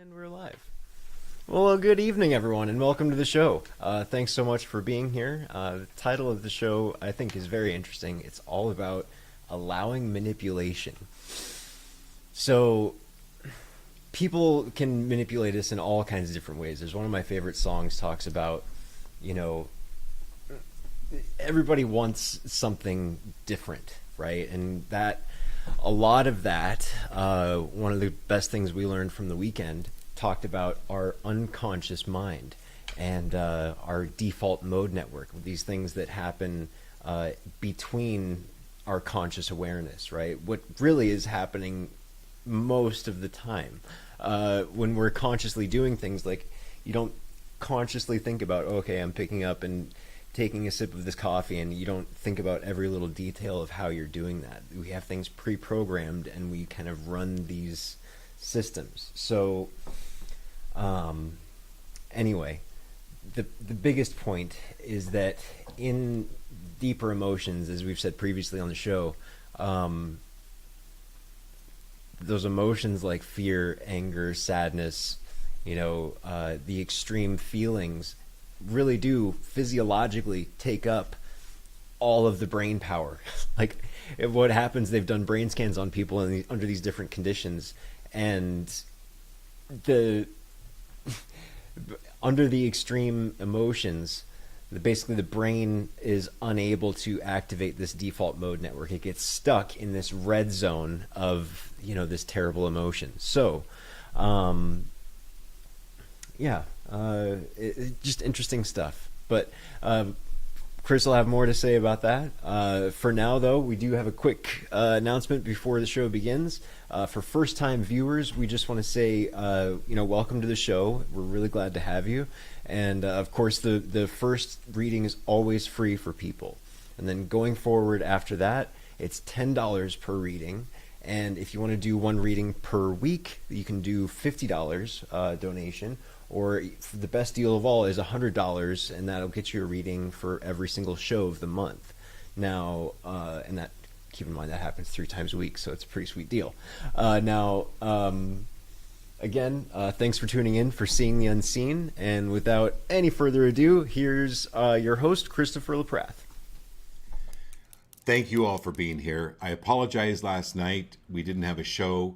And we're live. Well, good evening, everyone, and welcome to the show. Thanks so much for being here. The title of the show, I think, is very interesting. It's all about allowing manipulation. So, people can manipulate us in all kinds of different ways. There's one of my favorite songs talks about, you know, everybody wants something different, right? And that a lot of that, one of the best things we learned from the weekend talked about our unconscious mind and our default mode network, these things that happen between our conscious awareness, right? What really is happening most of the time when we're consciously doing things, like you don't consciously think about, okay, I'm picking up and taking a sip of this coffee, and you don't think about every little detail of how you're doing that. We have things pre-programmed and we kind of run these systems. So anyway, the biggest point is that in deeper emotions, as we've said previously on the show, those emotions like fear, anger, sadness, the extreme feelings really do physiologically take up all of the brain power. Like what happens, they've done brain scans on people under these different conditions, and the under the extreme emotions, basically the brain is unable to activate this default mode network. It gets stuck in this red zone of this terrible emotion. So just interesting stuff. But Chris will have more to say about that. For now, though, we do have a quick announcement before the show begins. For first-time viewers, we just want to say, welcome to the show. We're really glad to have you. And, of course, the first reading is always free for people. And then going forward after that, it's $10 per reading. And if you want to do one reading per week, you can do $50 donation. Or the best deal of all is $100, and that'll get you a reading for every single show of the month. Now, and that, keep in mind, that happens 3 times a week, so it's a pretty sweet deal. Again, thanks for tuning in, for Seeing the Unseen. And without any further ado, here's your host, Christopher LaPrath. Thank you all for being here. I apologize last night. We didn't have a show.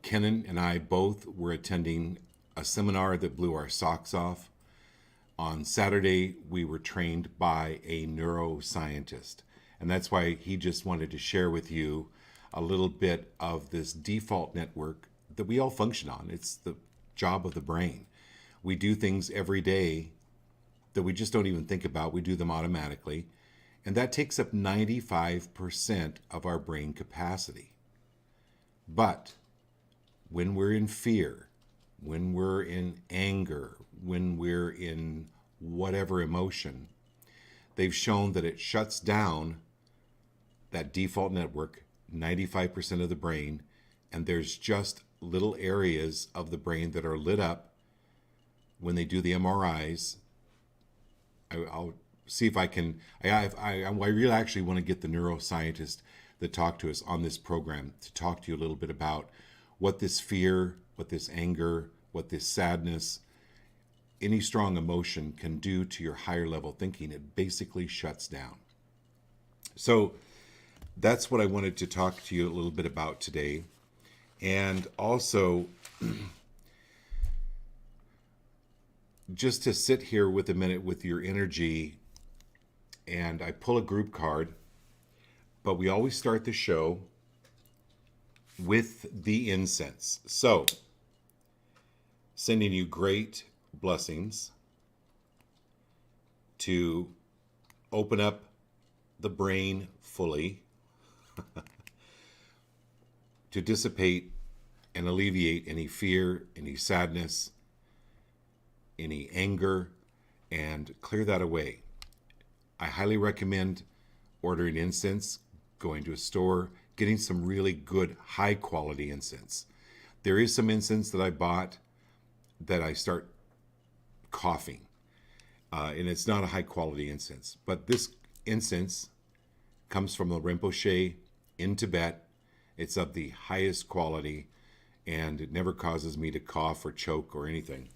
Kenan and I both were attending a seminar that blew our socks off. On Saturday, we were trained by a neuroscientist, and that's why he just wanted to share with you a little bit of this default network that we all function on. It's the job of the brain. We do things every day that we just don't even think about. We do them automatically, and that takes up 95% of our brain capacity. But when we're in fear, when we're in anger, when we're in whatever emotion, they've shown that it shuts down that default network, 95% of the brain, and there's just little areas of the brain that are lit up when they do the MRIs. I'll see if I can, I really actually want to get the neuroscientist that talked to us on this program to talk to you a little bit about what this fear, what this anger, what this sadness, any strong emotion can do to your higher level thinking. It basically shuts down. So that's what I wanted to talk to you a little bit about today. And also, just to sit here with a minute with your energy, and I pull a group card, but we always start the show with the incense. So, sending you great blessings to open up the brain fully, to dissipate and alleviate any fear, any sadness, any anger, and clear that away. I highly recommend ordering incense, going to a store, getting some really good, high quality incense. There is some incense that I bought that I start coughing, and it's not a high quality incense. But this incense comes from the Rinpoche in Tibet. It's of the highest quality. and it never causes me to cough or choke or anything.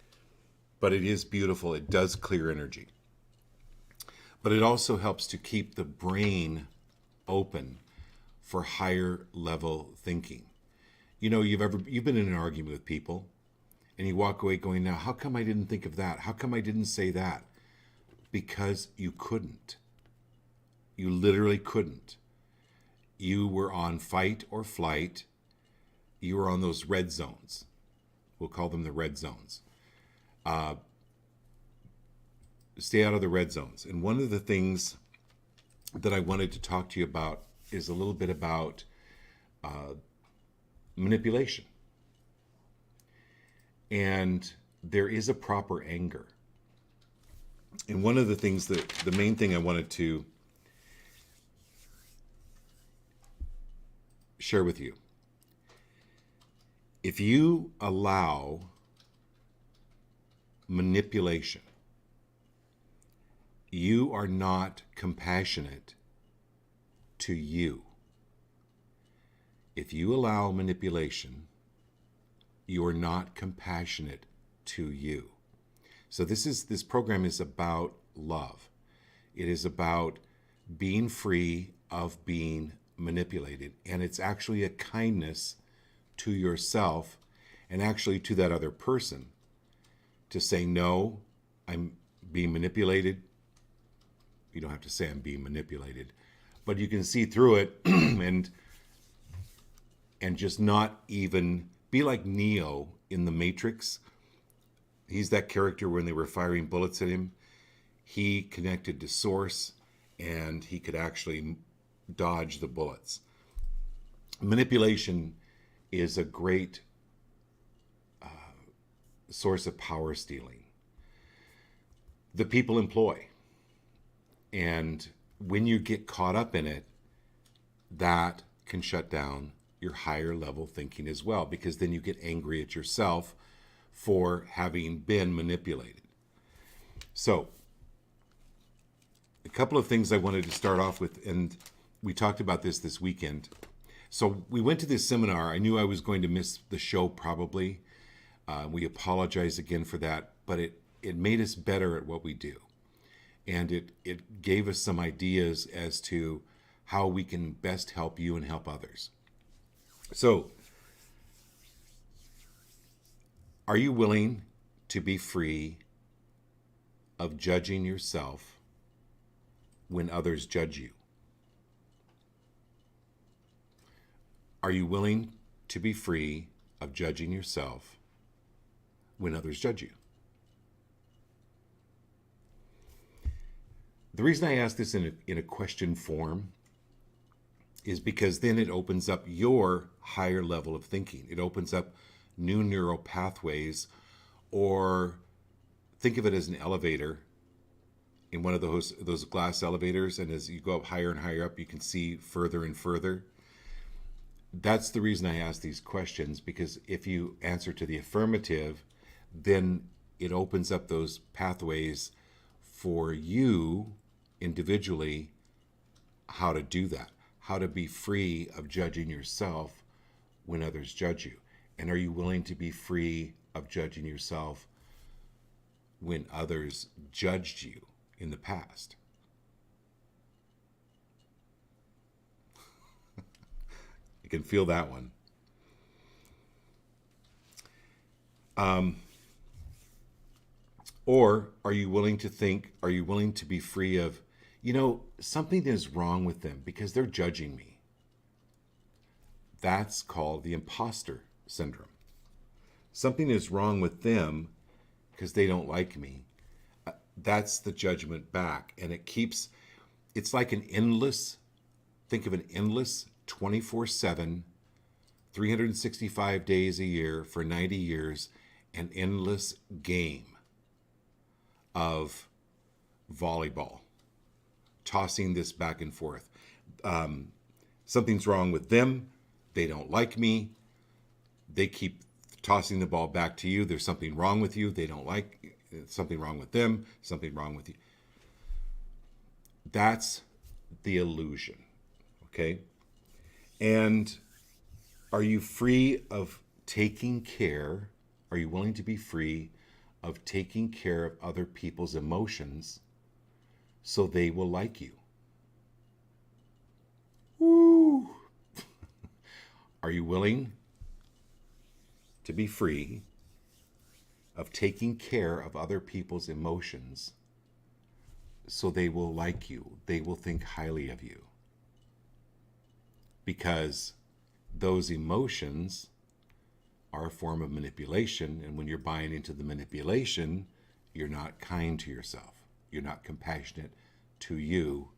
But it is beautiful. It does clear energy. But it also helps to keep the brain open for higher level thinking. You know, you've been in an argument with people and you walk away going, now, how come I didn't think of that? How come I didn't say that? Because you couldn't. You literally couldn't. You were on fight or flight. You were on those red zones. We'll call them the red zones. Stay out of the red zones. And one of the things that I wanted to talk to you about is a little bit about manipulation. And there is a proper anger. And one of the things that, the main thing I wanted to share with you, if you allow manipulation, you are not compassionate to you. If you allow manipulation, you are not compassionate to you. So this program is about love. It is about being free of being manipulated. And it's actually a kindness to yourself and actually to that other person to say, no, I'm being manipulated. You don't have to say I'm being manipulated, but you can see through it and just not even be like Neo in The Matrix. He's that character when they were firing bullets at him. He connected to source and he could actually dodge the bullets. Manipulation is a great source of power stealing. The people employ. And when you get caught up in it, that can shut down your higher level thinking as well, because then you get angry at yourself for having been manipulated. So, a couple of things I wanted to start off with, and we talked about this weekend. So we went to this seminar. I knew I was going to miss the show probably. We apologize again for that, but it made us better at what we do. And it gave us some ideas as to how we can best help you and help others. So, are you willing to be free of judging yourself when others judge you? Are you willing to be free of judging yourself when others judge you? The reason I ask this in a question form is because then it opens up your higher level of thinking. It opens up new neural pathways, or think of it as an elevator in one of those glass elevators, and as you go up higher and higher up, you can see further and further. That's the reason I ask these questions, because if you answer to the affirmative, then it opens up those pathways for you individually how to do that, how to be free of judging yourself when others judge you. And are you willing to be free of judging yourself when others judged you in the past? You can feel that one. Or are you willing to be free of, something is wrong with them because they're judging me? That's called the imposter syndrome. Something is wrong with them because they don't like me. That's the judgment back. And it's like think of an endless 24/7, 365 days a year for 90 years, an endless game of volleyball, tossing this back and forth. Something's wrong with them. They don't like me. They keep tossing the ball back to you. There's something wrong with you. They don't like, something wrong with them, something wrong with you. That's the illusion, okay? And are you free of taking care, are you willing to be free of taking care of other people's emotions so they will like you? Woo! Are you willing to be free of taking care of other people's emotions so they will like you, they will think highly of you? Because those emotions are a form of manipulation, and when you're buying into the manipulation, you're not kind to yourself. You're not compassionate to you.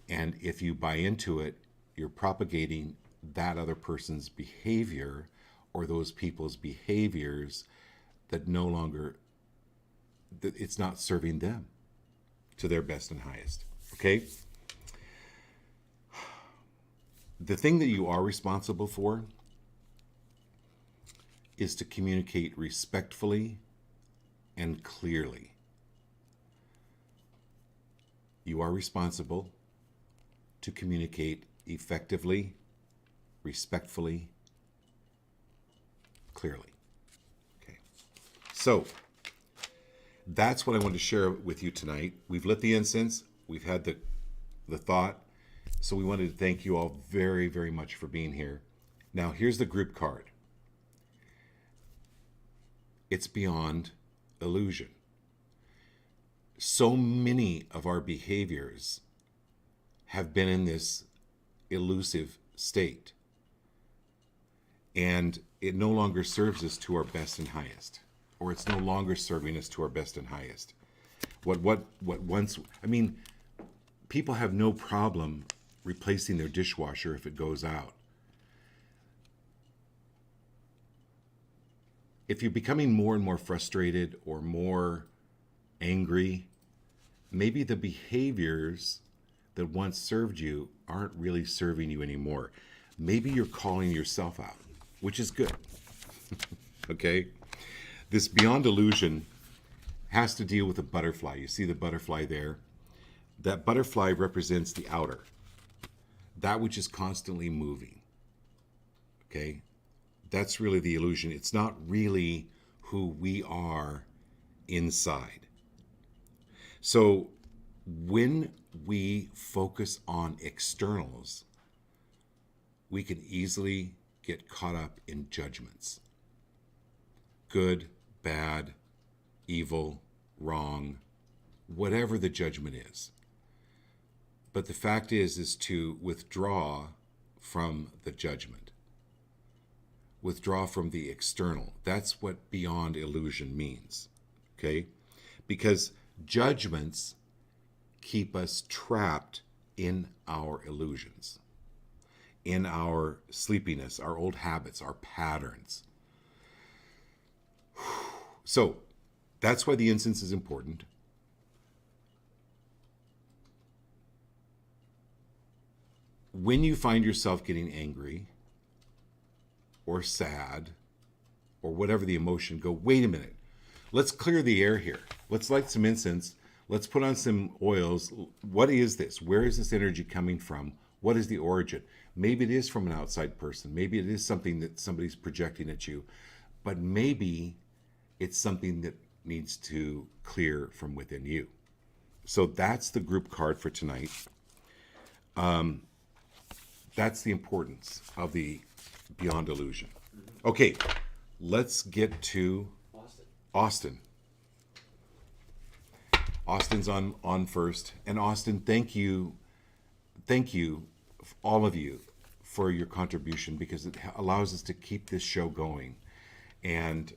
And if you buy into it, you're propagating that other person's behavior or those people's behaviors that no longer, that it's not serving them to their best and highest. Okay? The thing that you are responsible for is to communicate respectfully and clearly. You are responsible to communicate effectively, respectfully, clearly. Okay. So that's what I wanted to share with you tonight. We've lit the incense. We've had the thought. So we wanted to thank you all very, very much for being here. Now, here's the group card. It's beyond illusion. So many of our behaviors have been in this elusive state, and it no longer serves us to our best and highest, or it's no longer serving us to our best and highest. What once, I mean, people have no problem replacing their dishwasher if it goes out. If you're becoming more and more frustrated or more angry, maybe the behaviors that once served you aren't really serving you anymore. Maybe you're calling yourself out, which is good. Okay? This beyond illusion has to deal with a butterfly. You see the butterfly there? That butterfly represents the outer, that which is constantly moving. Okay? That's really the illusion. It's not really who we are inside. So when we focus on externals, we can easily get caught up in judgments. Good, bad, evil, wrong, whatever the judgment is. But the fact is to withdraw from the judgment. Withdraw from the external. That's what beyond illusion means. Okay? Because judgments keep us trapped in our illusions, in our sleepiness, our old habits, our patterns. So that's why the incense is important. When you find yourself getting angry or sad or whatever the emotion, go, wait a minute. Let's clear the air here. Let's light some incense. Let's put on some oils. What is this? Where is this energy coming from? What is the origin? Maybe it is from an outside person. Maybe it is something that somebody's projecting at you. But maybe it's something that needs to clear from within you. So that's the group card for tonight. That's the importance of the beyond illusion. Okay, let's get to Austin. Austin's on first. And Austin, thank you, all of you, for your contribution, because it allows us to keep this show going and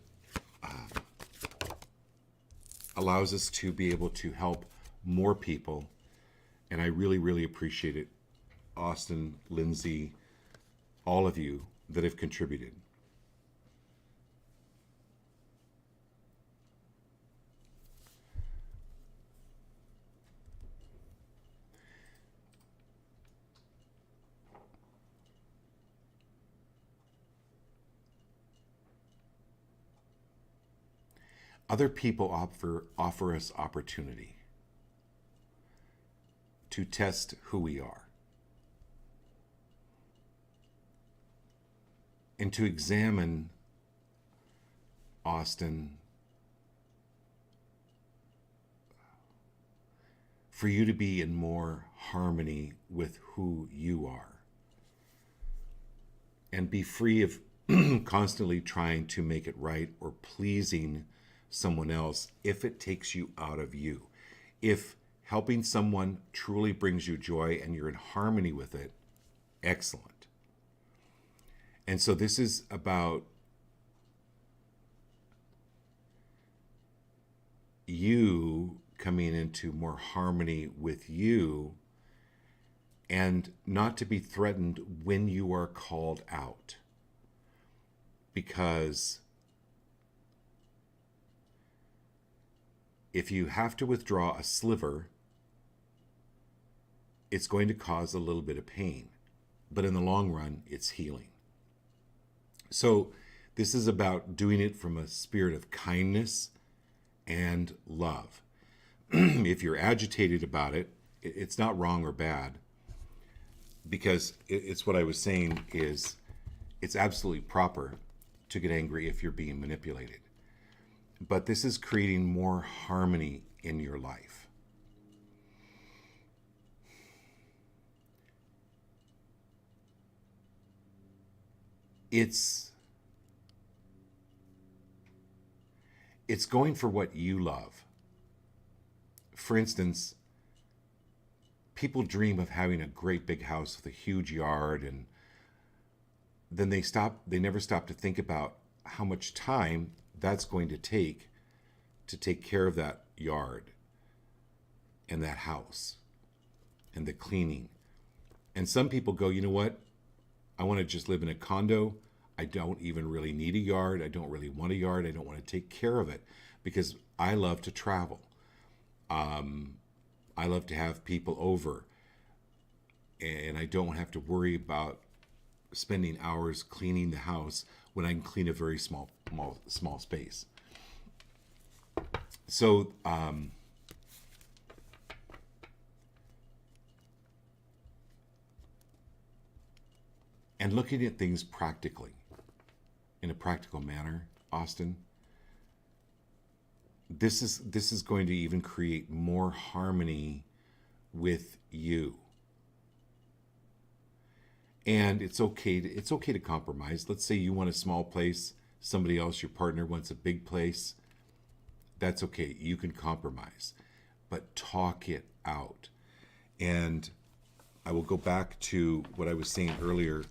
allows us to be able to help more people. And I really, really appreciate it. Austin, Lindsay, all of you that have contributed. Other people offer us opportunity to test who we are. and to examine, Austin, for you to be in more harmony with who you are and be free of constantly trying to make it right or pleasing someone else if it takes you out of you. If helping someone truly brings you joy and you're in harmony with it, excellent. And so this is about you coming into more harmony with you and not to be threatened when you are called out. Because if you have to withdraw a sliver, it's going to cause a little bit of pain. But in the long run, it's healing. So this is about doing it from a spirit of kindness and love. If you're agitated about it, it's not wrong or bad, because it's what I was saying is it's absolutely proper to get angry if you're being manipulated. But this is creating more harmony in your life. It's going for what you love. For instance, people dream of having a great big house with a huge yard, and then they never stop to think about how much time that's going to take care of that yard and that house and the cleaning. And some people go, you know what? I want to just live in a condo. I don't even really need a yard. I don't really want a yard. I don't want to take care of it because I love to travel. I love to have people over, and I don't have to worry about spending hours cleaning the house when I can clean a very small space. So, and looking at things practically, in a practical manner, Austin, this is going to even create more harmony with you. And it's okay to compromise. Let's say you want a small place, somebody else, your partner, wants a big place. That's okay. You can compromise, but talk it out. And I will go back to what I was saying earlier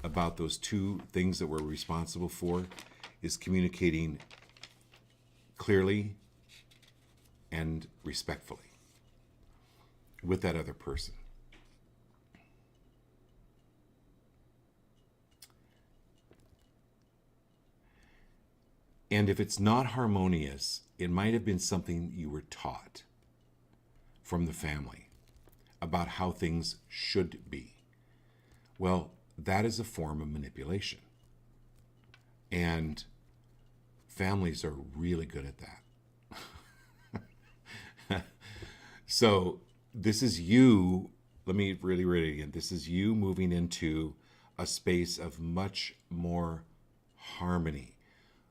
about those two things that we're responsible for, is communicating clearly and respectfully with that other person. And if it's not harmonious, it might have been something you were taught from the family about how things should be. Well, that is a form of manipulation. And families are really good at that. So this is you, let me really read it again. This is you moving into a space of much more harmony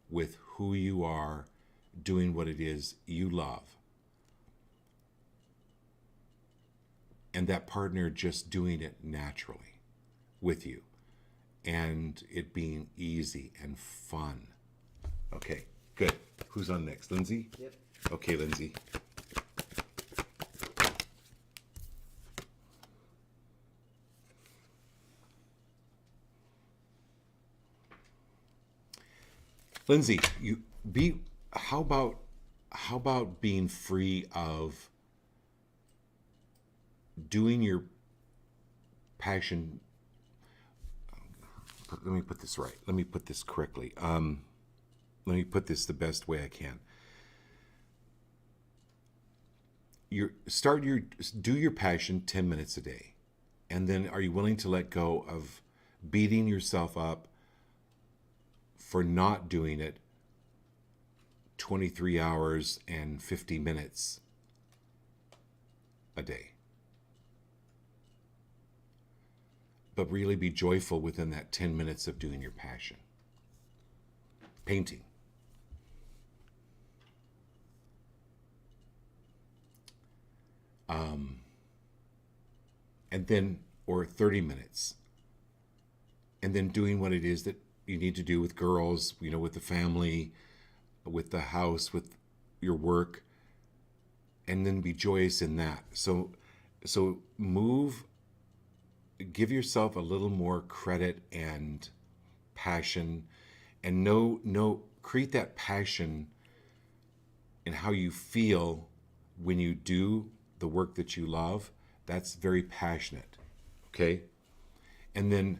with who you are, doing what it is you love. And that partner just doing it naturally with you. And it being easy and fun. Okay, good. Who's on next? Lindsay? Yep. Okay, Lindsay. Lindsay, how about being free of doing your passion? Let me put this right. Let me put this correctly. Let me put this the best way I can. Do your passion 10 minutes a day. And then are you willing to let go of beating yourself up for not doing it 23 hours and 50 minutes a day? but really be joyful within that 10 minutes of doing your passion. Painting. And then, or 30 minutes. And then doing what it is that you need to do with girls, with the family, with the house, with your work, and then be joyous in that. So move, give yourself a little more credit and passion, and create that passion in how you feel when you do the work that you love. That's very passionate, okay? And then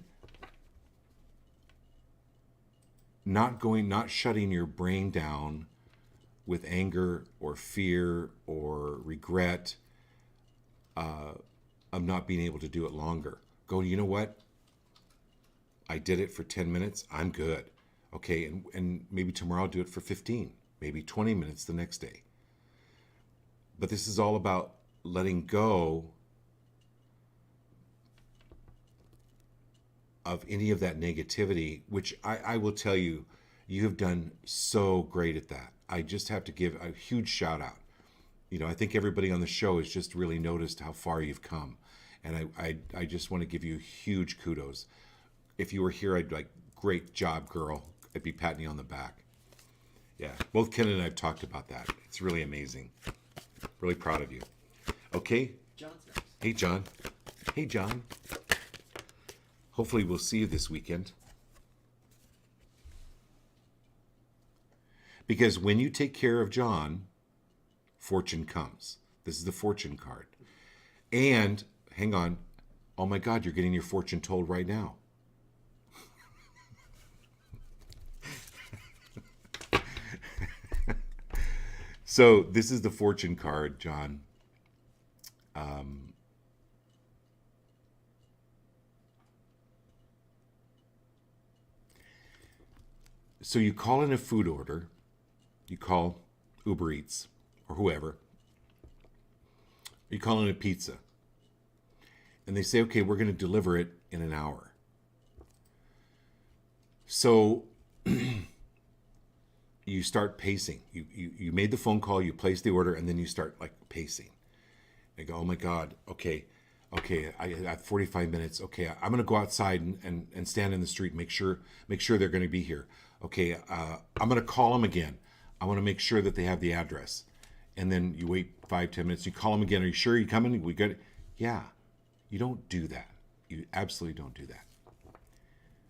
not shutting your brain down with anger or fear or regret of not being able to do it longer. Go, you know what? I did it for 10 minutes. I'm good. Okay, and maybe tomorrow I'll do it for 15, maybe 20 minutes the next day. But this is all about letting go of any of that negativity, which I will tell you, you have done so great at that. I just have to give a huge shout out. I think everybody on the show has just really noticed how far you've come. And I just want to give you huge kudos. If you were here, I'd like, great job, girl. I'd be patting you on the back. Yeah, both Ken and I have talked about that. It's really amazing. Really proud of you. Okay? John's next. Hey, John. Hey, John. Hopefully we'll see you this weekend. Because when you take care of John, fortune comes. This is the fortune card. And, hang on. Oh my God, you're getting your fortune told right now. So this is the fortune card, John. So you call in a food order. You call Uber Eats or whoever. You call in a pizza. And they say, okay, we're going to deliver it in an hour. So you start pacing. You made the phone call, you place the order, and then you start like pacing. They go, oh my God, okay, I have 45 minutes. Okay, I'm going to go outside and stand in the street, make sure they're going to be here. Okay, I'm going to call them again. I want to make sure that they have the address. And then you wait 5-10 minutes. You call them again. Are you sure you're coming? We got it. Yeah, you don't do that. You absolutely don't do that.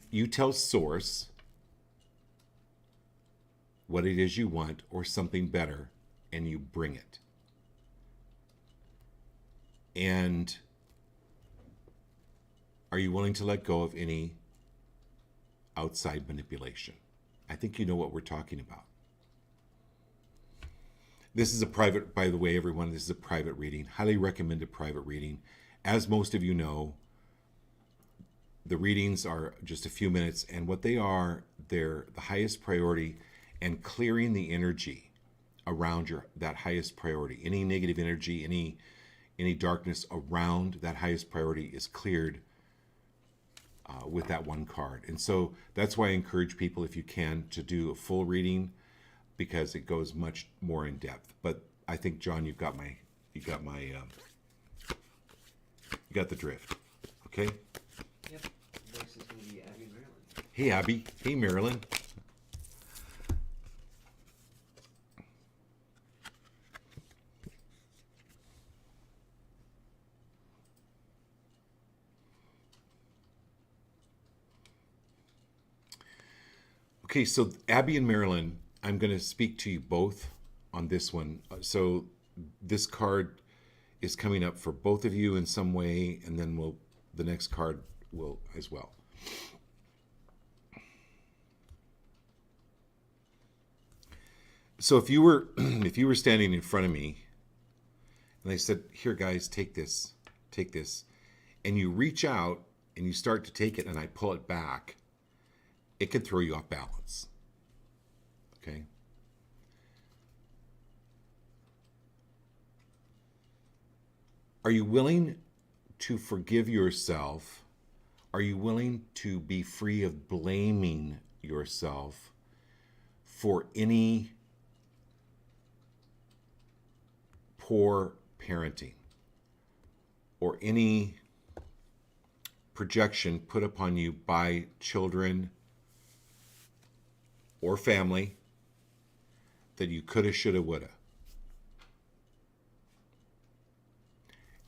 You tell Source what it is you want or something better, and you bring it. And are you willing to let go of any outside manipulation? I think you know what we're talking about. This is a private, by the way, everyone, this is a private reading. Highly recommended private reading. As most of you know, the readings are just a few minutes, and what they are, they're the highest priority, and clearing the energy around that highest priority. Any negative energy, any darkness around that highest priority is cleared with that one card. And so that's why I encourage people, if you can, to do a full reading, because it goes much more in depth. But I think, John, you got the drift. Okay? Yep. Voice is going to be Abby Maryland. Hey, Abby. Hey, Marilyn. Okay, so Abby and Marilyn, I'm going to speak to you both on this one. So this card is coming up for both of you in some way, and then the next card will as well. So if you were standing in front of me, and I said, "Here, guys, take this," and you reach out and you start to take it, and I pull it back, it could throw you off balance. Okay? Are you willing to forgive yourself Are you willing to be free of blaming yourself for any poor parenting or any projection put upon you by children or family that you coulda, shoulda, woulda?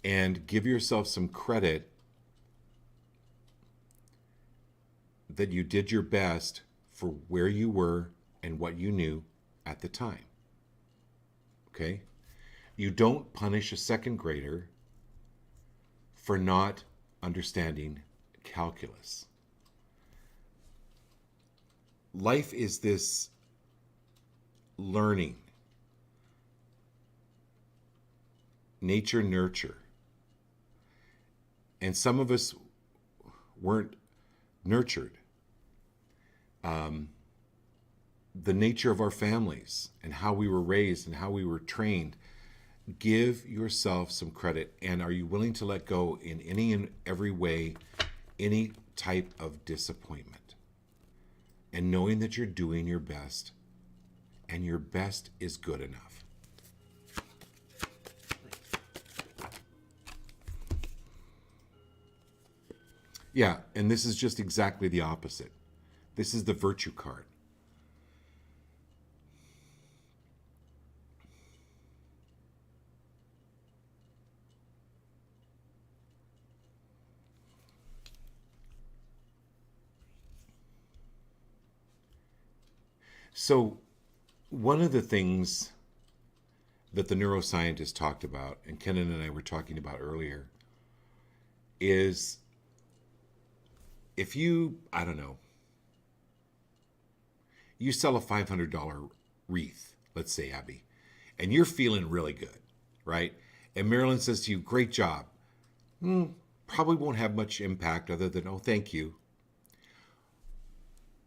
And give yourself some credit that you did your best for where you were and what you knew at the time. Okay? You don't punish a second grader for not understanding calculus. Life is this learning, nature nurture. And some of us weren't nurtured. The nature of our families and how we were raised and how we were trained. Give yourself some credit. And are you willing to let go in any and every way, any type of disappointment? And knowing that you're doing your best, and your best is good enough. Yeah, and this is just exactly the opposite. This is the virtue card. So, one of the things that the neuroscientists talked about, and Kenan and I were talking about earlier, is if you, I don't know, you sell a $500 wreath, let's say, Abby, and you're feeling really good, right? And Marilyn says to you, great job. Probably won't have much impact other than, oh, thank you.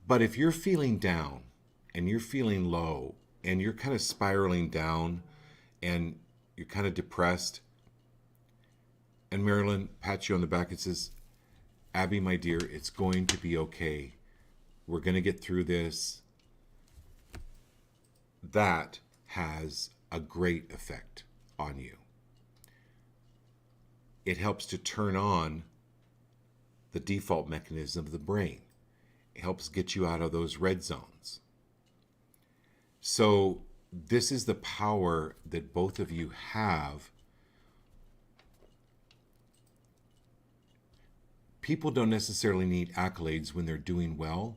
But if you're feeling down and you're feeling low and you're kind of spiraling down and you're kind of depressed, and Marilyn pats you on the back and says, Abby, my dear, it's going to be okay. We're going to get through this. That has a great effect on you. It helps to turn on the default mechanism of the brain. It helps get you out of those red zones. So this is the power that both of you have. People don't necessarily need accolades when they're doing well,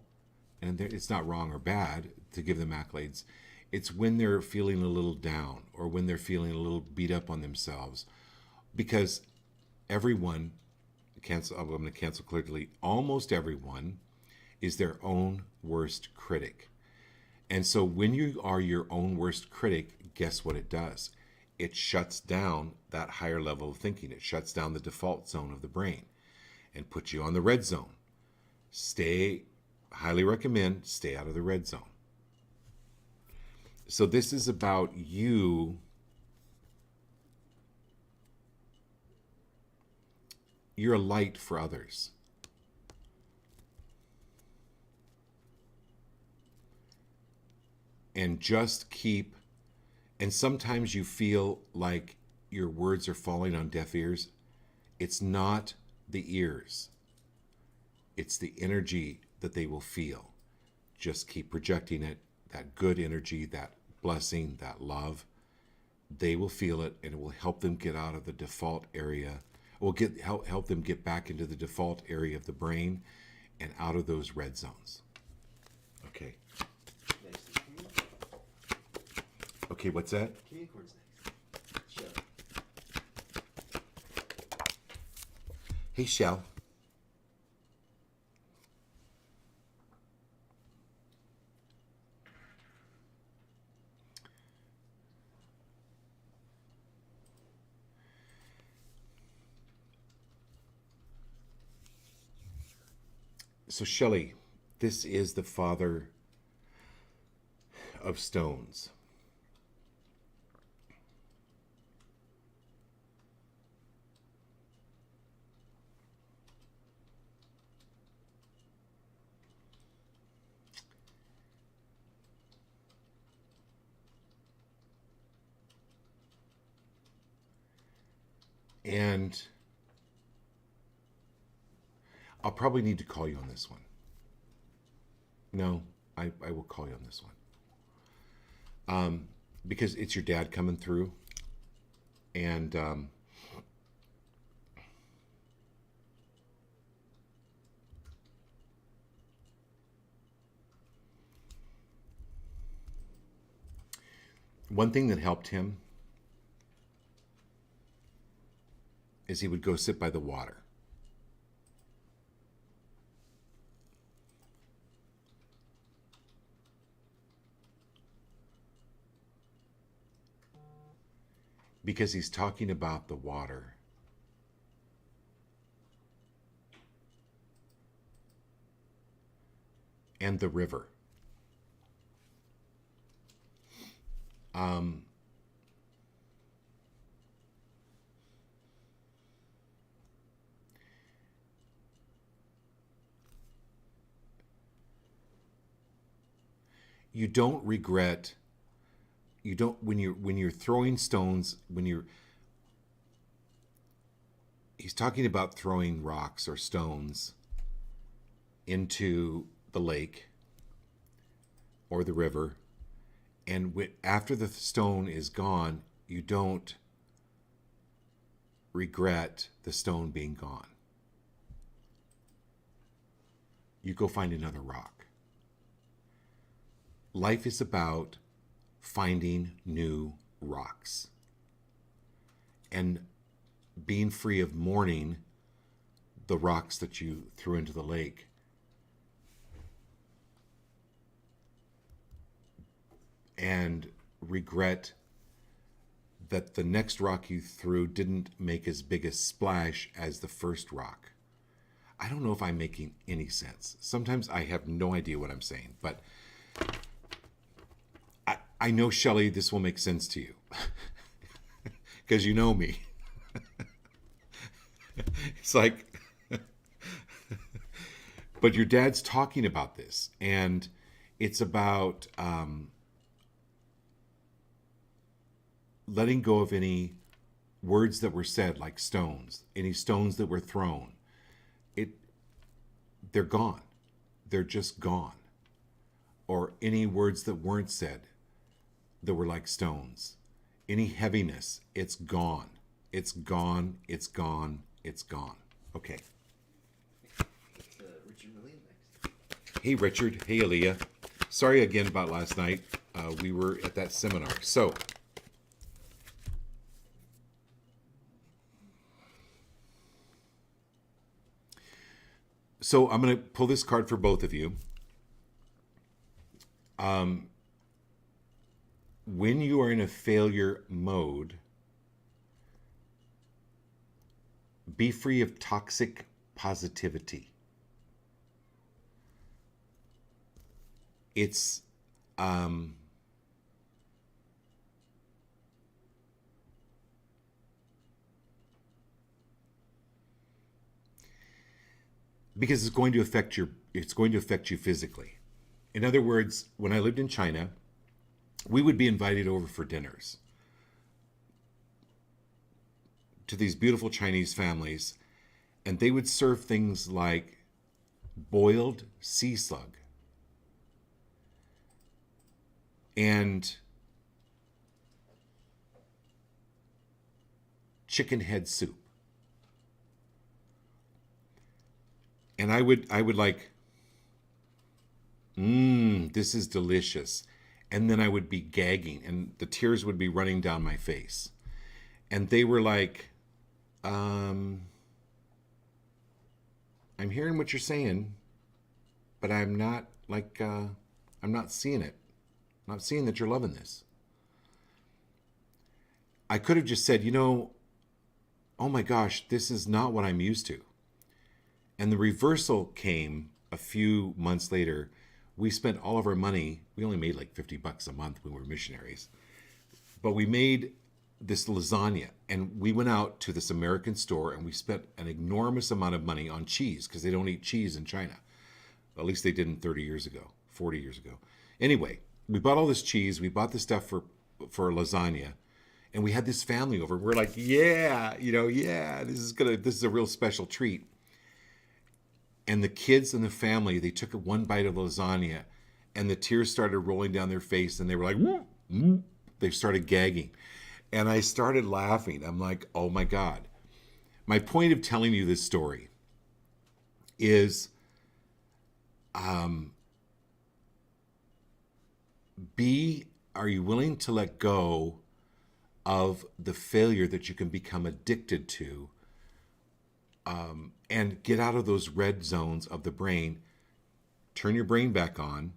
and it's not wrong or bad to give them accolades. It's when they're feeling a little down or when they're feeling a little beat up on themselves. Because everyone, I'm going to cancel clear delete, almost everyone is their own worst critic. And so when you are your own worst critic, guess what it does? It shuts down that higher level of thinking. It shuts down the default zone of the brain and puts you on the red zone. Highly recommend, stay out of the red zone. So this is about you. You're a light for others. And just keep, and sometimes you feel like your words are falling on deaf ears. It's not the ears. It's the energy that they will feel. Just keep projecting it, that good energy, that blessing, that love. They will feel it, and it will help them get out of the default area. It will help them get back into the default area of the brain and out of those red zones. Okay. Okay, what's that? Candy corn's next. Shell. Hey, Shell. So, Shelley, this is the father of stones. And I'll probably need to call you on this one. No, I will call you on this one. Because it's your dad coming through. And one thing that helped him is he would go sit by the water. Because he's talking about the water. And the river. You don't regret, you don't, when you're throwing stones, he's talking about throwing rocks or stones into the lake or the river, and after the stone is gone, you don't regret the stone being gone. You go find another rock. Life is about finding new rocks and being free of mourning the rocks that you threw into the lake. And regret that the next rock you threw didn't make as big a splash as the first rock. I don't know if I'm making any sense. Sometimes I have no idea what I'm saying, but I know, Shelley, this will make sense to you because you know me. It's like, but your dad's talking about this, and it's about letting go of any words that were said, like stones, any stones that were thrown. They're gone. They're just gone. Or any words that weren't said that were like stones. Any heaviness, it's gone. It's gone. It's gone. It's gone. Okay. Richard William next. Hey, Richard. Hey, Aaliyah. Sorry again about last night. We were at that seminar. So I'm going to pull this card for both of you. When you are in a failure mode, be free of toxic positivity. It's because it's going to affect you physically. In other words, when I lived in China, we would be invited over for dinners to these beautiful Chinese families, and they would serve things like boiled sea slug and chicken head soup. And I would like, this is delicious. And then I would be gagging and the tears would be running down my face. And they were like, I'm hearing what you're saying, but I'm not seeing it. I'm not seeing that you're loving this. I could have just said, oh my gosh, this is not what I'm used to. And the reversal came a few months later. We spent all of our money. We only made like $50 a month when we were missionaries. But we made this lasagna, and we went out to this American store and we spent an enormous amount of money on cheese because they don't eat cheese in China. At least they didn't 30 years ago, 40 years ago. Anyway, we bought all this cheese. We bought the stuff for lasagna. And we had this family over. We're like, yeah, this is a real special treat. And the kids and the family, they took one bite of lasagna, and the tears started rolling down their face, and they were like, they started gagging. And I started laughing. I'm like, oh my God. My point of telling you this story is are you willing to let go of the failure that you can become addicted to, and get out of those red zones of the brain, turn your brain back on,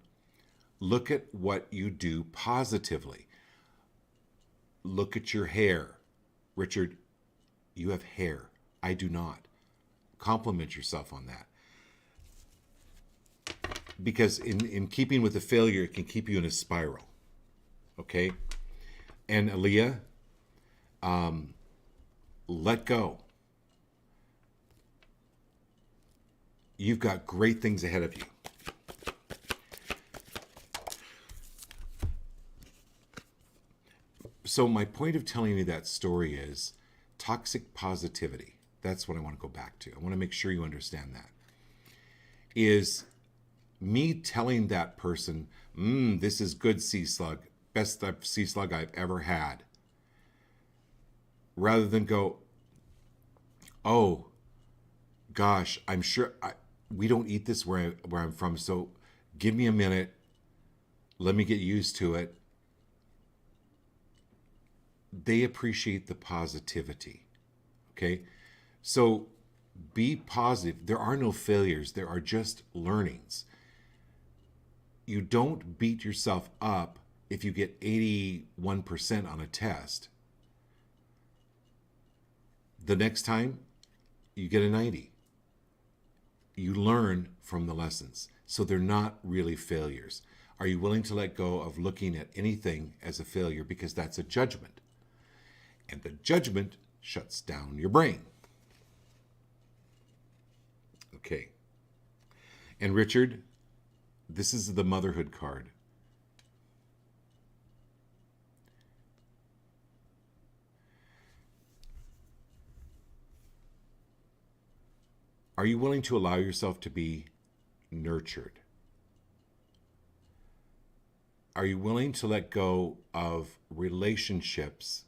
look at what you do positively. Look at your hair. Richard, you have hair. I do not. Compliment yourself on that. Because in keeping with the failure, it can keep you in a spiral. Okay? And Aaliyah, let go. You've got great things ahead of you. So my point of telling you that story is toxic positivity. That's what I want to go back to. I want to make sure you understand that. Is me telling that person, this is good sea slug, best sea slug I've ever had. Rather than go, oh, gosh, I'm sure we don't eat this where I'm from, so give me a minute. Let me get used to it. They appreciate the positivity. Okay? So be positive. There are no failures. There are just learnings. You don't beat yourself up if you get 81% on a test. The next time, you get a 90. You learn from the lessons. So they're not really failures. Are you willing to let go of looking at anything as a failure? Because that's a judgment. And the judgment shuts down your brain. Okay. And Richard, this is the motherhood card. Are you willing to allow yourself to be nurtured? Are you willing to let go of relationships,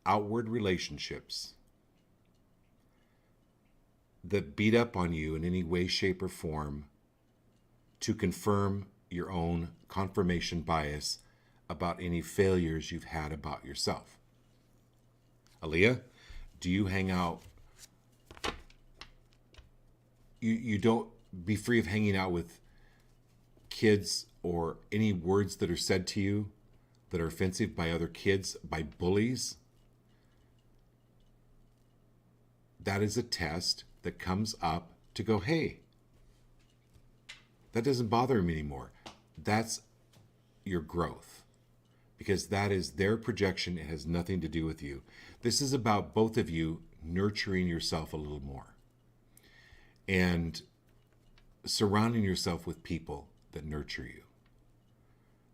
outward relationships, that beat up on you in any way, shape, or form to confirm your own confirmation bias about any failures you've had about yourself? Aaliyah, do you hang out? You don't be free of hanging out with kids or any words that are said to you that are offensive by other kids, by bullies. That is a test that comes up to go, hey, that doesn't bother me anymore. That's your growth, because that is their projection. It has nothing to do with you. This is about both of you nurturing yourself a little more and surrounding yourself with people that nurture you,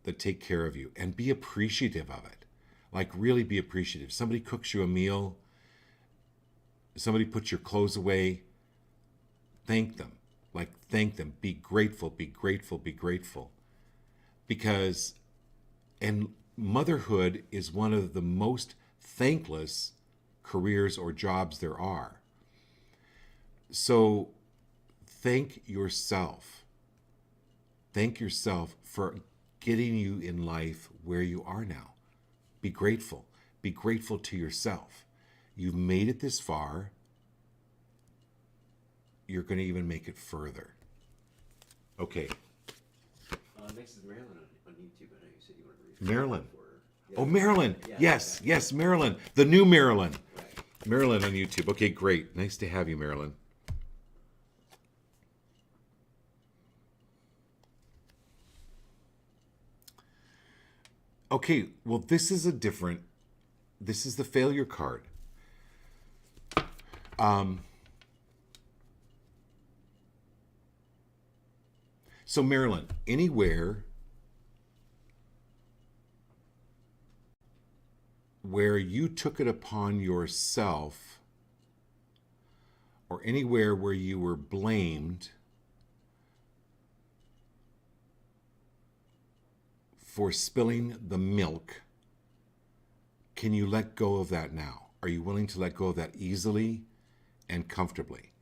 that take care of you, and be appreciative of it. Like, really be appreciative. Somebody cooks you a meal, somebody puts your clothes away, thank them. Like, thank them. Be grateful, be grateful, be grateful. Because, and motherhood is one of the most thankless careers or jobs there are. So thank yourself. Thank yourself for getting you in life where you are now. Be grateful. Be grateful to yourself. You've made it this far. You're going to even make it further. Okay. Next is Marilyn on YouTube. I know you said you wanted to read. Marilyn. Yeah. Oh, Marilyn. Yeah, yes, yeah. yes, Marilyn. The new Marilyn. Right. Marilyn on YouTube. Okay, great. Nice to have you, Marilyn. Okay, well, this is the failure card. So Marilyn, anywhere where you took it upon yourself, or anywhere where you were blamed for spilling the milk, can you let go of that now? Are you willing to let go of that easily and comfortably?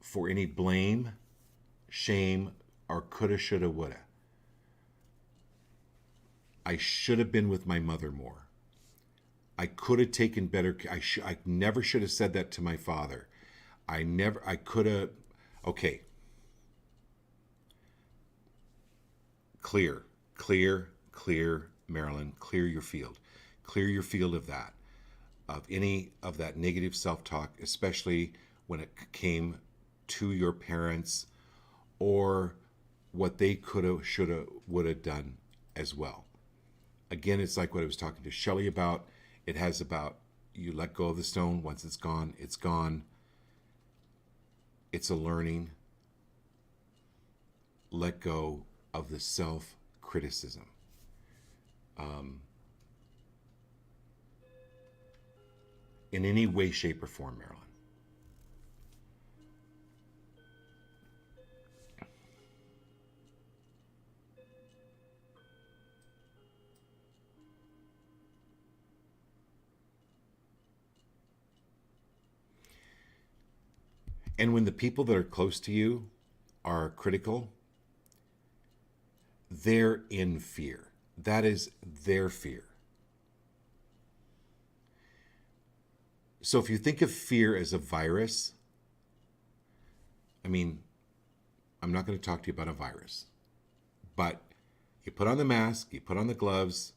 For any blame, shame, or coulda, shoulda, woulda. I should have been with my mother more. I could have taken better. I never should have said that to my father. I could have. Okay. Clear, Marilyn. Clear your field. Clear your field of that, of any of that negative self-talk, especially when it came to your parents or what they could have, should have, would have done as well. Again, it's like what I was talking to Shelley about. It has about you let go of the stone. Once it's gone, it's gone. It's a learning. Let go of the self-criticism. In any way, shape, or form, Marilyn. And when the people that are close to you are critical, they're in fear. That is their fear. So if you think of fear as a virus, I mean, I'm not going to talk to you about a virus, but you put on the mask, you put on the gloves,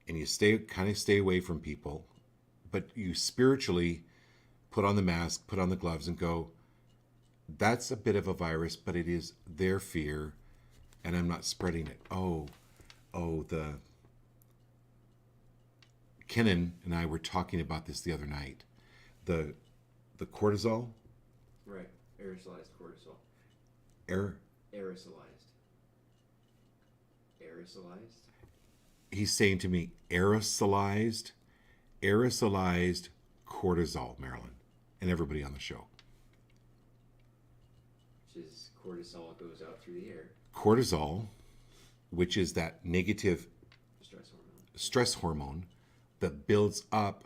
and you stay away from people, but you spiritually put on the mask, put on the gloves, and go, that's a bit of a virus, but it is their fear, and I'm not spreading it. The Kenan and I were talking about this the other night. The cortisol. Right. Aerosolized cortisol. Aerosolized. Aerosolized? He's saying to me, aerosolized cortisol, Marilyn, and everybody on the show. Which is cortisol goes out through the air. Cortisol, which is that negative Stress hormone. That builds up.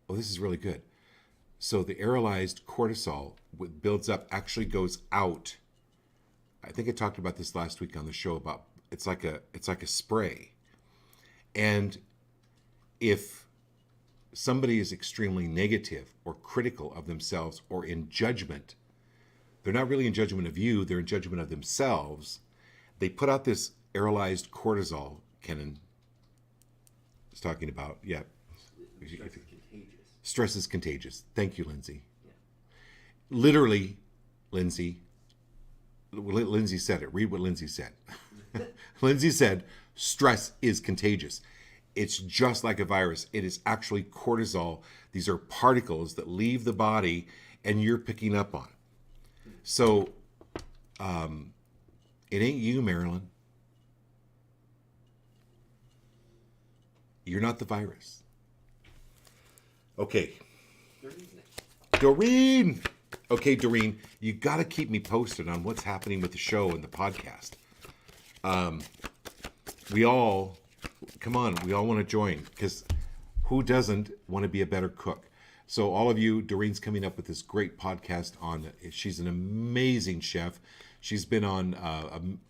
Oh, this is really good. So the aerolized cortisol builds up, actually goes out. I think I talked about this last week on the show about it's like a spray. And if somebody is extremely negative or critical of themselves or in judgment, they're not really in judgment of you, they're in judgment of themselves. They put out this aerolized cortisol, Kenan is talking about. Yeah. Stress is contagious. Stress is contagious. Thank you, Lindsay. Yeah. Literally, Lindsay said it. Read what Lindsay said. Lindsay said, stress is contagious. It's just like a virus. It is actually cortisol. These are particles that leave the body and you're picking up on. So, it ain't you, Marilyn. You're not the virus. Okay. Doreen! Okay, Doreen, you got to keep me posted on what's happening with the show and the podcast. We all want to join, because who doesn't want to be a better cook? So all of you, Doreen's coming up with this great podcast on, she's an amazing chef. She's been on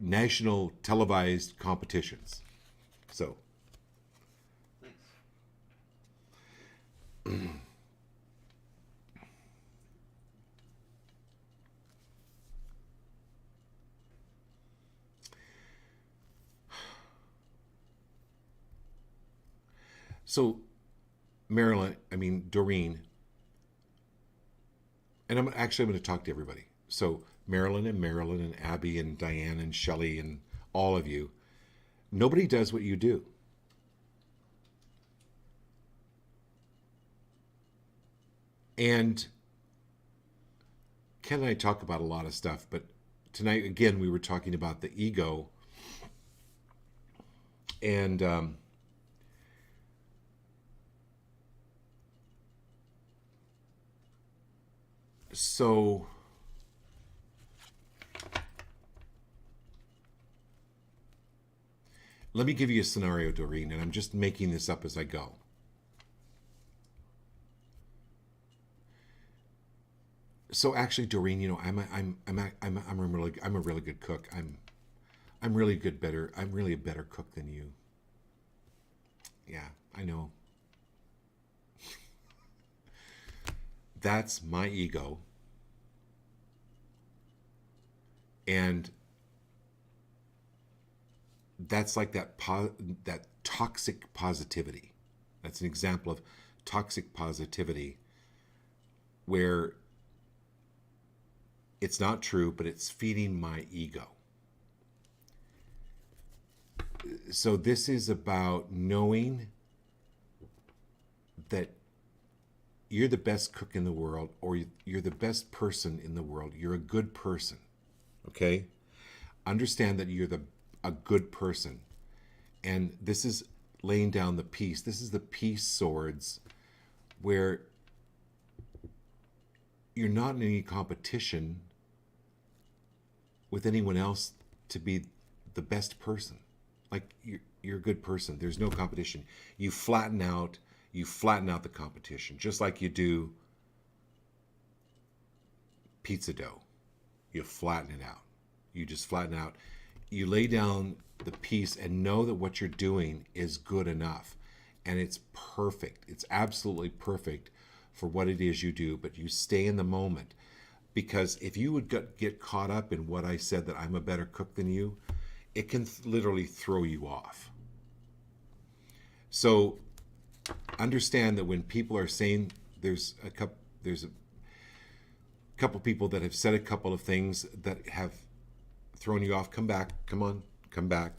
national televised competitions. So. Nice. So, Doreen, and I'm going to talk to everybody. So, Marilyn and Abby and Diane and Shelley and all of you, nobody does what you do. And Ken and I talk about a lot of stuff, but tonight again we were talking about the ego, and so let me give you a scenario, Doreen, and I'm just making this up as I go. So actually, Doreen, you know, I'm a really good cook. I'm really good better. I'm really a better cook than you. Yeah, I know. That's my ego. And that's like that toxic positivity. That's an example of toxic positivity where it's not true, but it's feeding my ego. So this is about knowing that you're the best cook in the world, or you're the best person in the world. You're a good person. Okay? Understand that you're a good person. And this is laying down the peace. This is the peace swords where you're not in any competition with anyone else to be the best person. Like you're a good person. There's no competition. You flatten out the competition, just like you do pizza dough. You flatten it out. You just flatten out. You lay down the piece and know that what you're doing is good enough. And it's perfect. It's absolutely perfect for what it is you do, but you stay in the moment. Because if you would get caught up in what I said, that I'm a better cook than you, it can literally throw you off. So understand that when people are saying, there's a couple people that have said a couple of things that have thrown you off. Come back. Come on. Come back.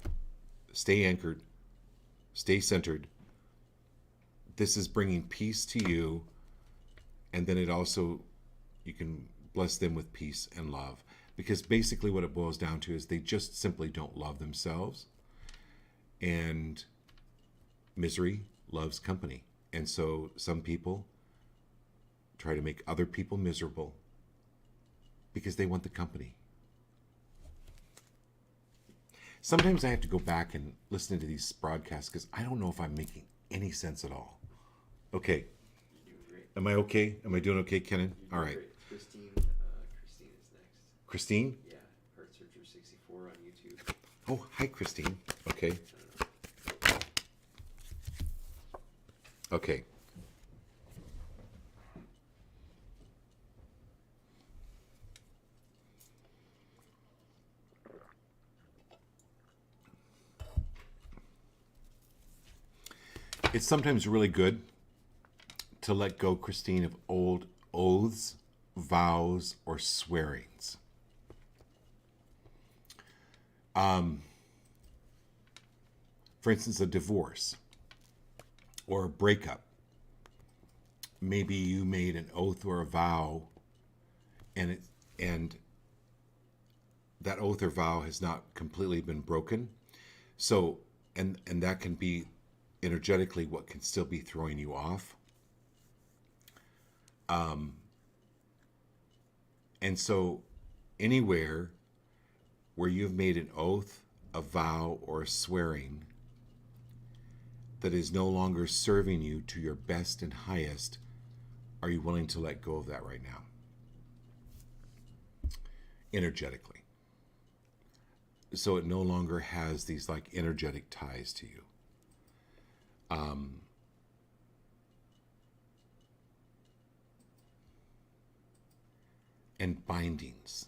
Stay anchored. Stay centered. This is bringing peace to you. And then it also, you can bless them with peace and love. Because basically what it boils down to is they just simply don't love themselves. And misery loves company. And so some people try to make other people miserable because they want the company. Sometimes I have to go back and listen to these broadcasts because I don't know if I'm making any sense at all. Okay. You're doing great. Am I okay? Am I doing okay, Kenan? You're All doing right. great. Christine is next. Christine? Yeah, Heart Searcher 64 on YouTube. Oh, hi, Christine. Okay. Okay. It's sometimes really good to let go, Christine, of old oaths, vows, or swearings. For instance, a divorce or a breakup. Maybe you made an oath or a vow, and that oath or vow has not completely been broken. So, and that can be energetically what can still be throwing you off. And so anywhere where you've made an oath, a vow, or a swearing that is no longer serving you to your best and highest, are you willing to let go of that right now? Energetically. So it no longer has these like energetic ties to you. And bindings.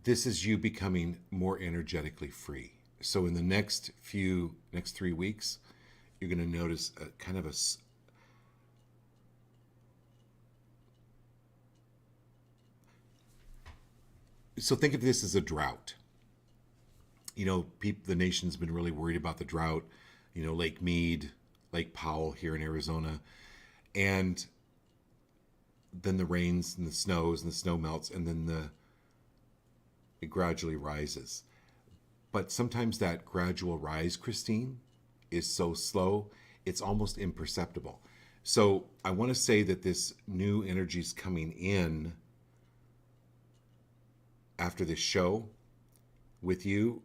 This is you becoming more energetically free. So in the next 3 weeks, you're going to notice a kind of a so think of this as a drought. the nation's been really worried about the drought. Lake Mead, Lake Powell here in Arizona, and then the rains and the snows and the snow melts, and then it gradually rises. But sometimes that gradual rise, Christine, is so slow, it's almost imperceptible. So I want to say that this new energy is coming in after this show with you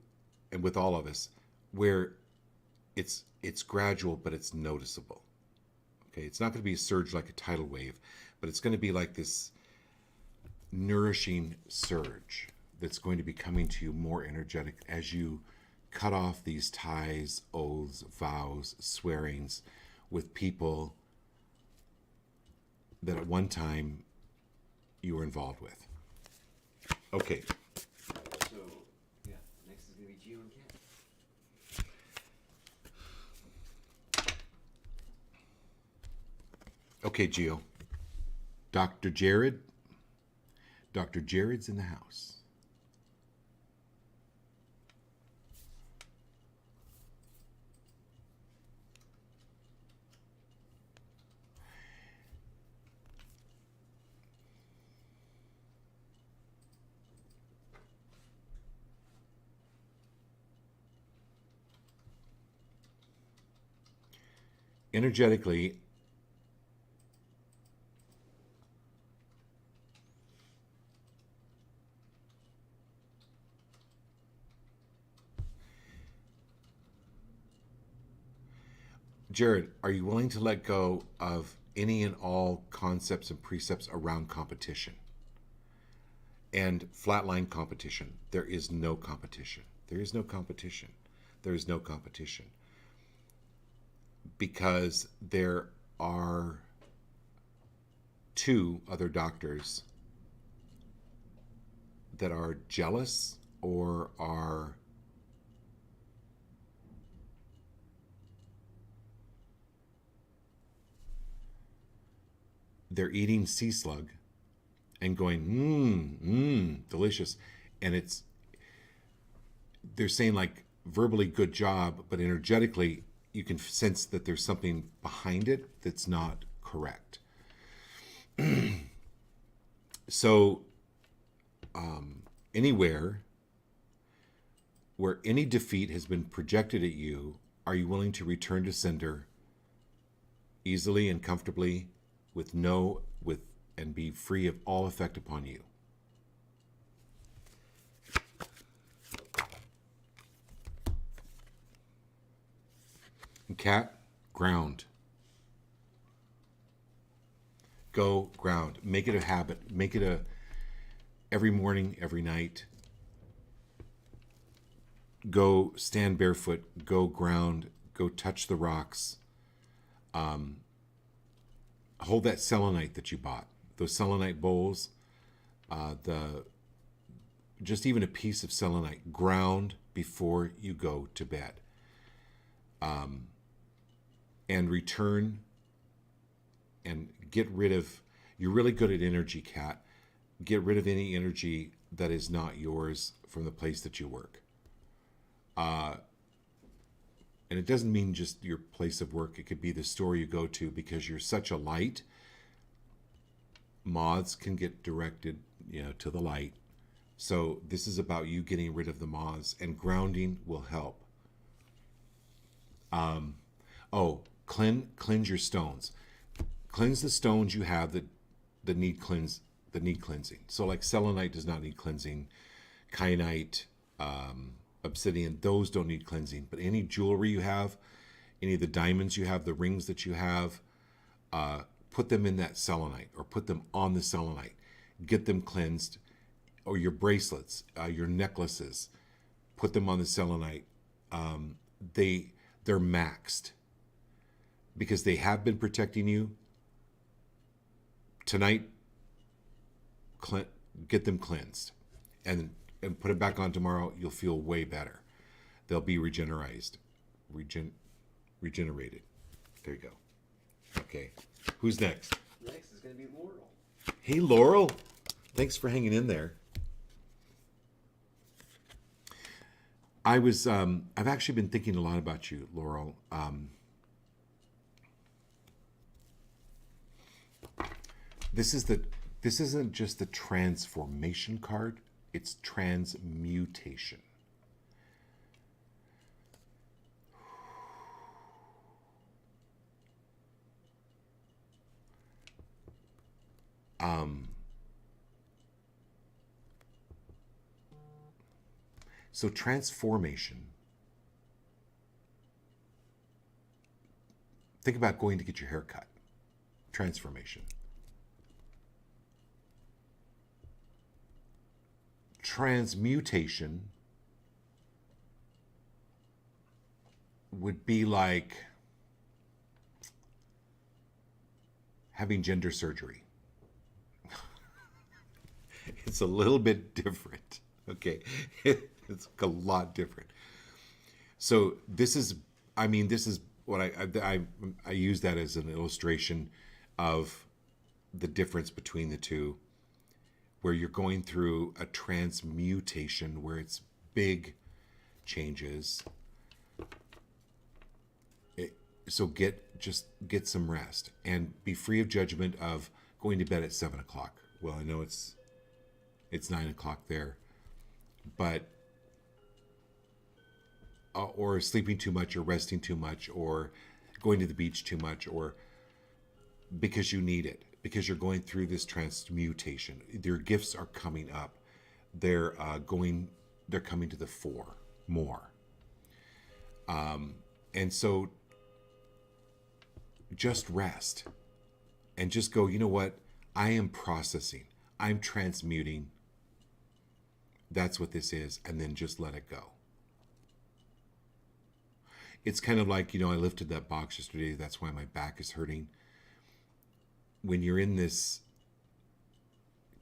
and with all of us, where it's gradual, but it's noticeable. Okay, it's not going to be a surge like a tidal wave, but it's going to be like this nourishing surge that's going to be coming to you more energetic as you cut off these ties, oaths, vows, swearings with people that at one time you were involved with. Okay. So, yeah, next is going to be Gio and Kat. Okay, Gio. Dr. Jared. Dr. Jared's in the house. Energetically, Jared, are you willing to let go of any and all concepts and precepts around competition and flatline competition? There is no competition. There is no competition. There is no competition. Because there are 2 other doctors that are jealous or are they're eating sea slug and going, delicious. And they're saying like verbally good job, but energetically you can sense that there's something behind it that's not correct. So anywhere where any defeat has been projected at you, are you willing to return to sender easily and comfortably and be free of all effect upon you? And Kat, ground. Go ground. Make it a habit. Make it every morning, every night. Go stand barefoot. Go ground. Go touch the rocks. Hold that selenite that you bought. Those selenite bowls. Just even a piece of selenite. Ground before you go to bed. And return and get rid of, you're really good at energy, Kat. Get rid of any energy that is not yours from the place that you work. And it doesn't mean just your place of work. It could be the store you go to, because you're such a light. Moths can get directed, to the light. So this is about you getting rid of the moths, and grounding will help. Cleanse your stones. Cleanse the stones you have that need cleansing. So like selenite does not need cleansing. Kyanite, obsidian, those don't need cleansing. But any jewelry you have, any of the diamonds you have, the rings that you have, put them in that selenite, or put them on the selenite. Get them cleansed. Or your bracelets, your necklaces, put them on the selenite. They're maxed because they have been protecting you. Tonight, get them cleansed, and put it back on tomorrow. You'll feel way better. They'll be regenerated. There you go. Okay, who's next? Next is going to be Laurel. Hey, Laurel. Thanks for hanging in there. I've actually been thinking a lot about you, Laurel. This isn't just the transformation card, it's transmutation. So transformation. Think about going to get your hair cut. Transformation. Transmutation would be like having gender surgery. It's a little bit different. Okay. It's a lot different. So this is what I use that as an illustration of the difference between the two, where you're going through a transmutation where it's big changes. So get some rest and be free of judgment of going to bed at 7 o'clock. Well, I know it's 9 o'clock there, but or sleeping too much or resting too much or going to the beach too much, or because you need it, because you're going through this transmutation. Your gifts are coming up. They're coming to the fore more. And so just rest and just go, you know what? I am processing. I'm transmuting. That's what this is. And then just let it go. It's kind of like, I lifted that box yesterday. That's why my back is hurting. When you're in this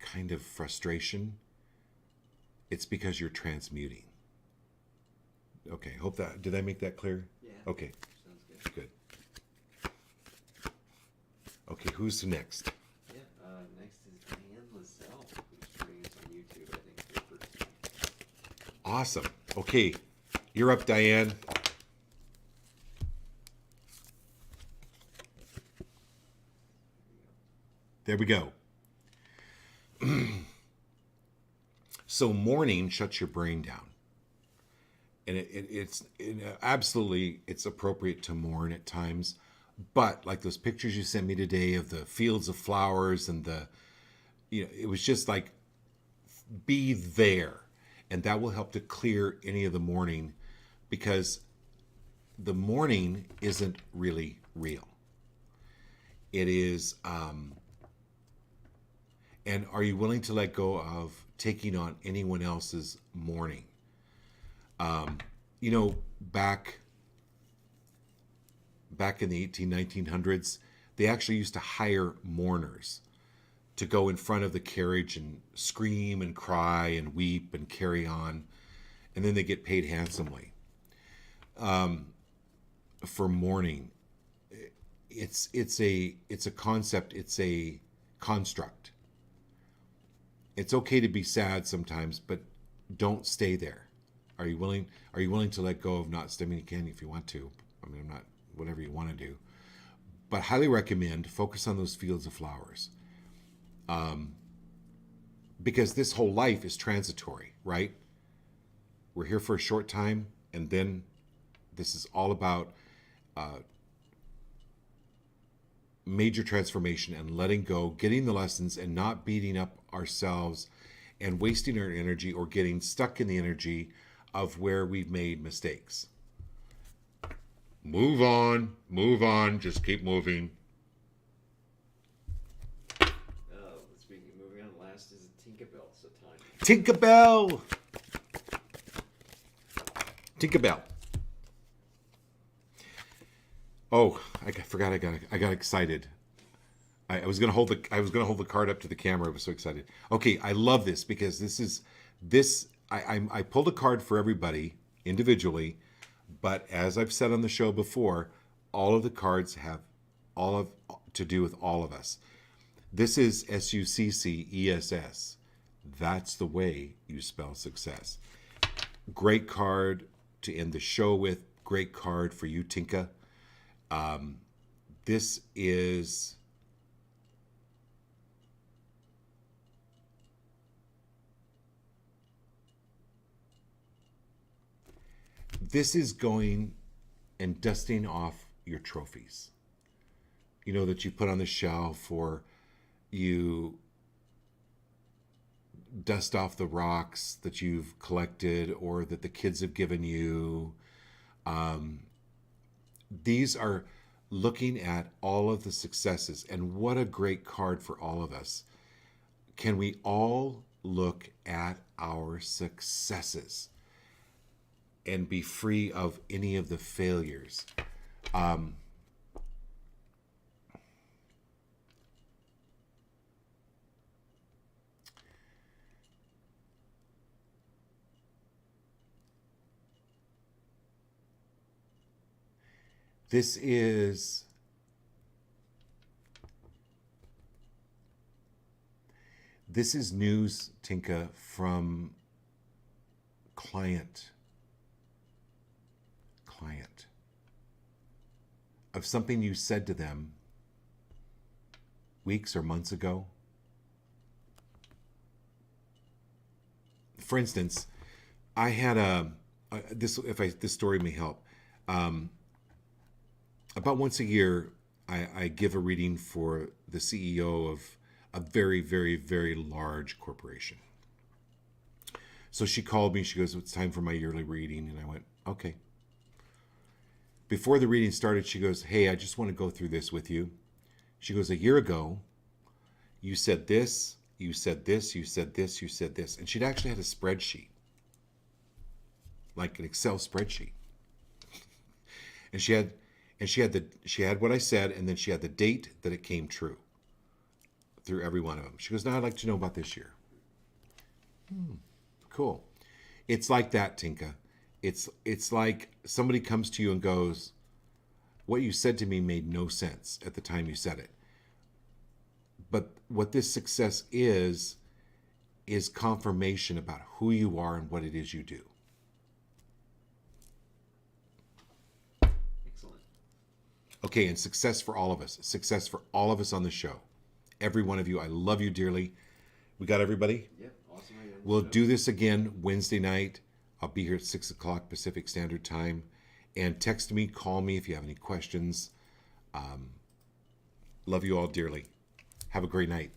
kind of frustration, it's because you're transmuting. Okay, did I make that clear? Yeah. Okay, Sounds good. good. Okay, who's next? Yeah. Next is Diane Laselle, who's joining us on YouTube, I think, for the first time. Awesome. Okay, you're up, Diane. There we go. So mourning shuts your brain down. And it's absolutely, it's appropriate to mourn at times. But like those pictures you sent me today of the fields of flowers and it was just like, be there. And that will help to clear any of the mourning, because the mourning isn't really real. It is, and are you willing to let go of taking on anyone else's mourning? Back in the 1900s, they actually used to hire mourners to go in front of the carriage and scream and cry and weep and carry on. And then they get paid handsomely for mourning. It's a concept. It's a construct. It's okay to be sad sometimes, but don't stay there. Are you willing to let go of not staying? You can if you want to. I'm not, whatever you want to do. But highly recommend focus on those fields of flowers. Because this whole life is transitory, right? We're here for a short time, and then this is all about major transformation and letting go, getting the lessons, and not beating up ourselves and wasting our energy or getting stuck in the energy of where we've made mistakes. Move on, just keep moving. Speaking of moving on, last is Tinkerbell. So Tinkerbell. Oh, I got excited. I was gonna hold the card up to the camera. I was so excited. Okay, I love this because I pulled a card for everybody individually, but as I've said on the show before, all of the cards have to do with all of us. This is SUCCESS. That's the way you spell success. Great card. to end the show with. Great card for you, Tinka. This is going and dusting off your trophies. You know, that you put on the shelf, or you dust off the rocks that you've collected or that the kids have given you. These are looking at all of the successes, and what a great card for all of us. Can we all look at our successes and be free of any of the failures? This is news, Tinka, from client of something you said to them weeks or months ago. For instance, I had this story may help. About once a year, I give a reading for the CEO of a very, very, very large corporation. So she called me. She goes, "It's time for my yearly reading." And I went, "Okay." Before the reading started, she goes, "Hey, I just want to go through this with you." She goes, "A year ago, you said this, you said this, you said this, you said this." And she'd actually had a spreadsheet, like an Excel spreadsheet. And she had what I said, and then she had the date that it came true through every one of them. She goes, "Now I'd like to know about this year." Cool. It's like that, Tinka. It's like somebody comes to you and goes, "What you said to me made no sense at the time you said it." But what this success is confirmation about who you are and what it is you do. Excellent. Okay, and success for all of us. Success for all of us on the show. Every one of you. I love you dearly. We got everybody? Yep. Awesome. We'll do this again Wednesday night. I'll be here at 6 o'clock Pacific Standard Time. And text me, call me if you have any questions. Love you all dearly. Have a great night.